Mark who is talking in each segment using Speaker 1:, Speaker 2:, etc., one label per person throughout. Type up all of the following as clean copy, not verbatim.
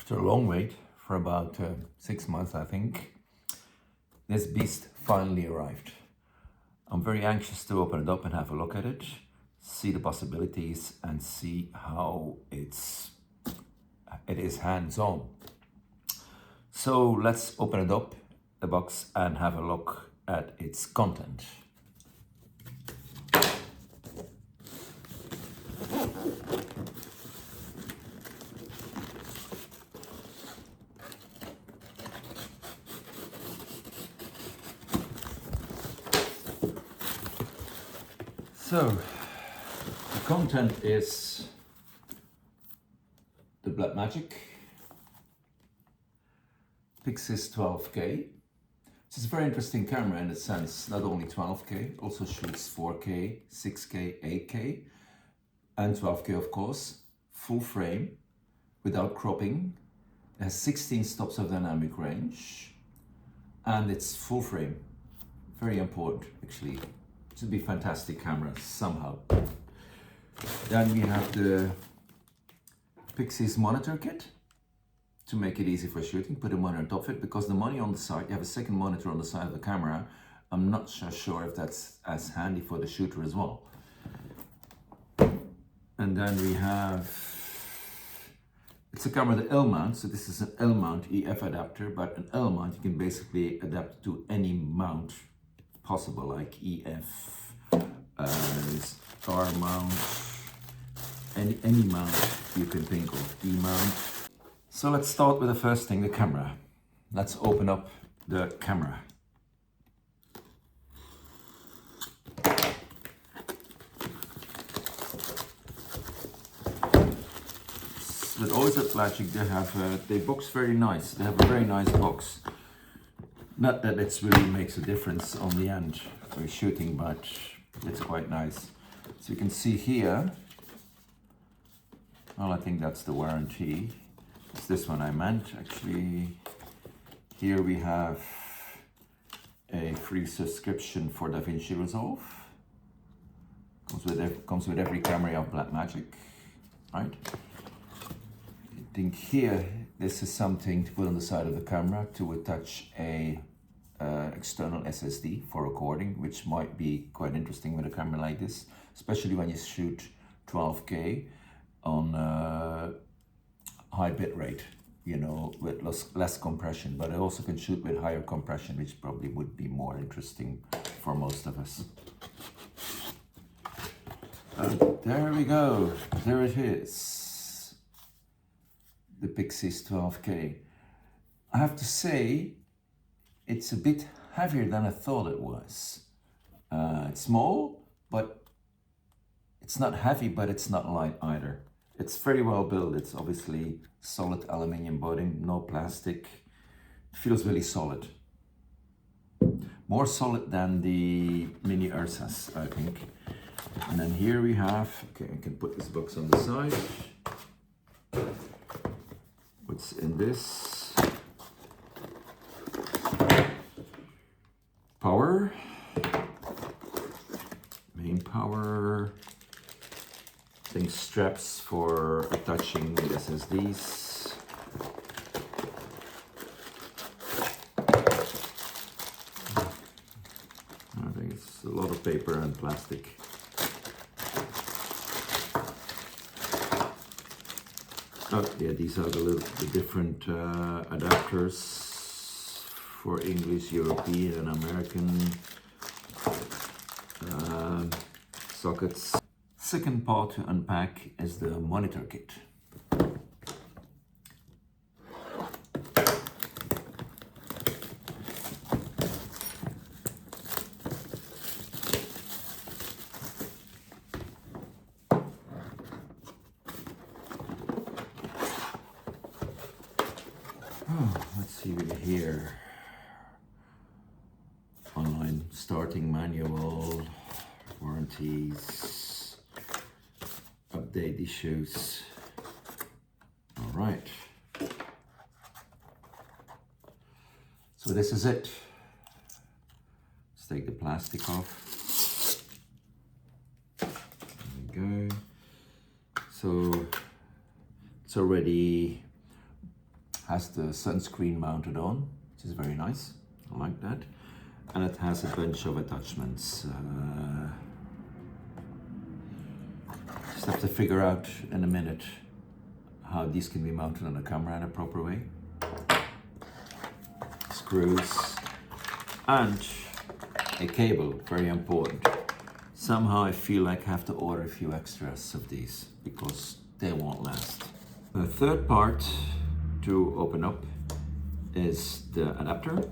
Speaker 1: After a long wait for about 6 months, I think, this beast finally arrived. I'm very anxious to open it up and have a look at it, see the possibilities and see how it is hands-on. So let's open it up, the box, and have a look at its content. So, the content is the Blackmagic Pyxis 12K. This is a very interesting camera in the sense, not only 12K, also shoots 4K, 6K, 8K, and 12K of course, full frame, without cropping. It has 16 stops of dynamic range, and it's full frame. Very important, actually. It would be fantastic camera somehow. Then we have the Pyxis monitor kit to make it easy for shooting. Put a monitor on top of it, because the monitor on the side, you have a second monitor on the side of the camera. I'm not so sure if that's as handy for the shooter as well. And then we have, it's a camera with L mount, so this is an L mount EF adapter, but an L mount you can basically adapt to any mount possible, like EF, star mount, any mount you can think of, E mount. So let's start with the first thing, the camera. Let's open up the camera. With always at Blackmagic, they box very nice. They have a very nice box. Not that it really makes a difference on the end for shooting, but it's quite nice. So you can see here, well, I think that's the warranty. It's this one I meant, actually. Here we have a free subscription for DaVinci Resolve. Comes with every camera of Blackmagic, right? I think here, this is something to put on the side of the camera to attach a external SSD for recording, which might be quite interesting with a camera like this, especially when you shoot 12K on high bit rate, you know, with less compression, but I also can shoot with higher compression, which probably would be more interesting for most of us. There we go, there it is, the Pyxis 12K. I have to say, it's a bit heavier than I thought it was. It's small, but it's not heavy, but it's not light either. It's very well built. It's obviously solid aluminium body, no plastic. It feels really solid. More solid than the Mini Ursas, I think. And then here we have, okay, I can put this box on the side. What's in this? Power, main power, I think straps for attaching the SSDs. I think it's a lot of paper and plastic. Oh yeah, these are the different adapters for English, European and American sockets. Second part to unpack is the monitor kit. Let's see here. Online starting manual, warranties, update issues. All right. So this is it. Let's take the plastic off. There we go. So it's already has the sunscreen mounted on, which is very nice. I like that. And it has a bunch of attachments. Just have to figure out in a minute how these can be mounted on the camera in a proper way. Screws and a cable, very important. Somehow I feel like I have to order a few extras of these because they won't last. The third part to open up is the adapter.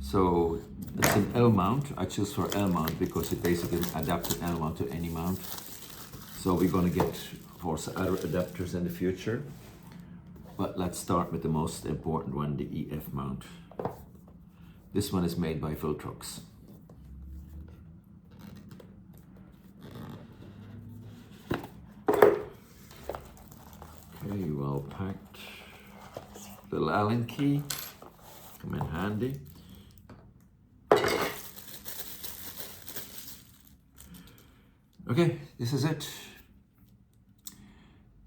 Speaker 1: So it's an L mount. I choose for L mount because it basically adapts an L mount to any mount. So we're gonna get, of course, other adapters in the future. But let's start with the most important one, the EF mount. This one is made by Viltrox. Okay, well packed. Little Allen key, come in handy. Okay, this is it.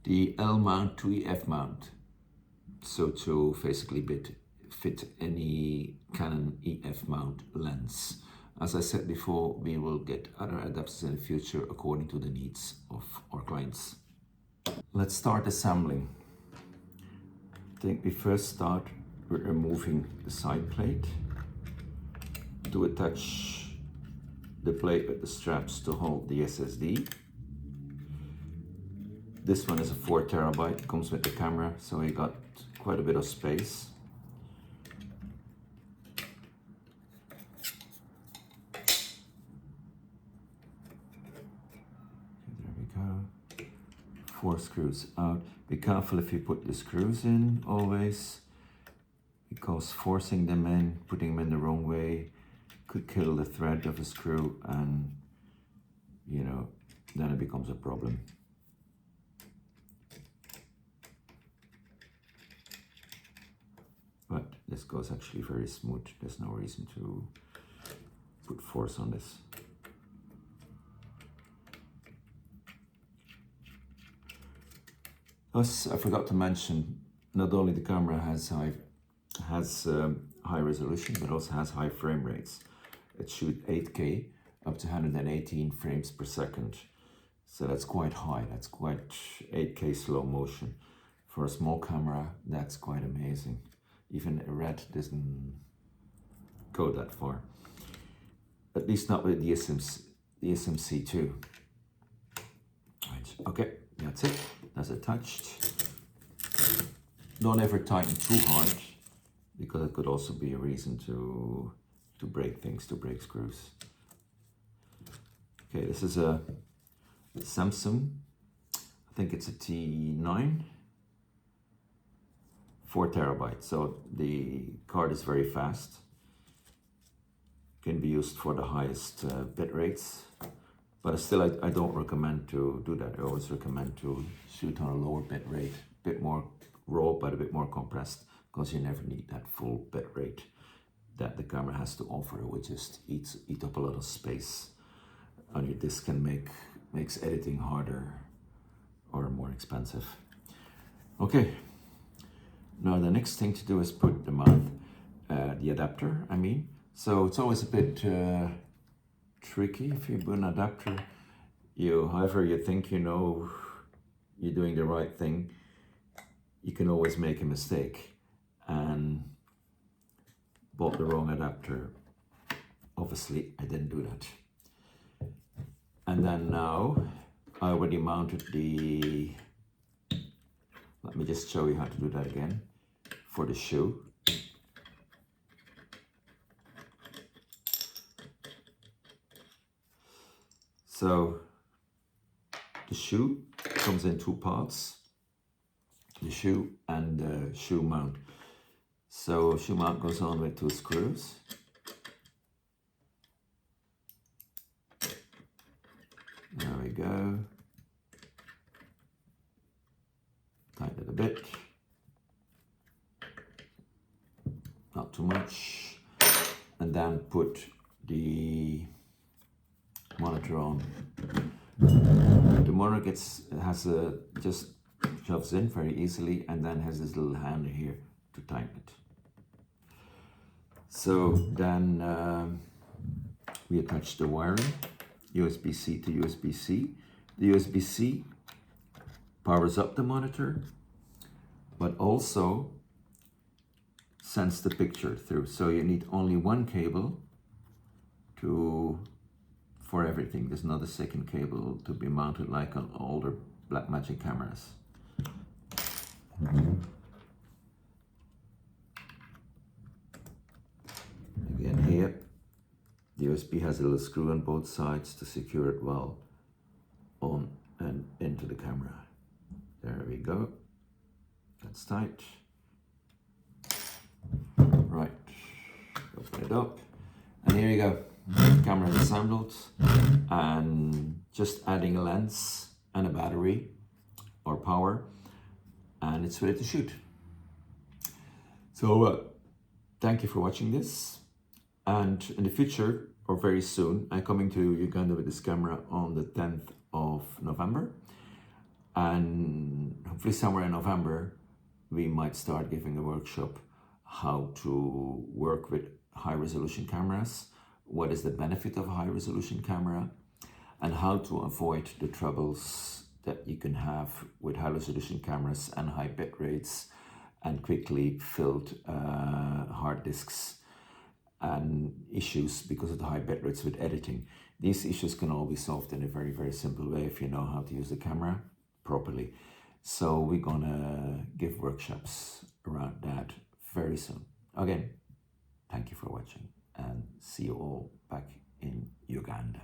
Speaker 1: The L mount to EF mount. So to basically fit any Canon EF mount lens. As I said before, we will get other adapters in the future according to the needs of our clients. Let's start assembling. I think we first start with removing the side plate to attach the plate with the straps to hold the SSD. This one is a 4 terabyte, comes with the camera, so we got quite a bit of space. There we go. 4 screws out. Be careful if you put the screws in always, because forcing them in, putting them in the wrong way, could kill the thread of a screw, and you know, then it becomes a problem. But this goes actually very smooth. There's no reason to put force on this. Plus, I forgot to mention, not only the camera has high resolution, but also has high frame rates. It shoots 8K up to 118 frames per second. So that's quite high. That's quite 8K slow motion. For a small camera, that's quite amazing. Even a red doesn't go that far. At least not with the SMC2. Right, okay, that's it. That's attached. Don't ever tighten too hard, because it could also be a reason to break things, to break screws. Okay, this is a Samsung, I think it's a T9, 4 terabytes, so the card is very fast. Can be used for the highest bit rates, but still I don't recommend to do that. I always recommend to shoot on a lower bit rate, a bit more raw but a bit more compressed, because you never need that full bit rate that the camera has to offer, which just eat up a lot of space on your disc and makes editing harder or more expensive. Okay, now the next thing to do is put the mount, the adapter, I mean. So it's always a bit tricky if you put an adapter. However you think you know you're doing the right thing, you can always make a mistake and bought the wrong adapter. Obviously, I didn't do that. And then now, I already mounted the, let me just show you how to do that again, for the shoe. So, the shoe comes in 2 parts, the shoe and the shoe mount. So, shoe mount goes on with 2 screws. There we go. Tighten it a bit. Not too much. And then put the monitor on. The monitor just shoves in very easily, and then has this little handle here to tighten it. So then we attach the wiring, USB-C to USB-C. The USB-C powers up the monitor, but also sends the picture through. So you need only one cable for everything. There's not a second cable to be mounted like on older Blackmagic cameras. Again here, the USB has a little screw on both sides to secure it well on and into the camera. There we go. That's tight. Right, open it up. And here you go. Camera is assembled, and just adding a lens and a battery or power, and it's ready to shoot. So thank you for watching this, and in the future or very soon I'm coming to Uganda with this camera on the 10th of November, and hopefully somewhere in November we might start giving a workshop how to work with high resolution cameras, what is the benefit of a high resolution camera, and how to avoid the troubles that you can have with high resolution cameras and high bit rates and quickly filled hard disks and issues because of the high bit rates with editing. These issues can all be solved in a very, very simple way if you know how to use the camera properly. So we're gonna give workshops around that very soon. Again, thank you for watching, and see you all back in Uganda.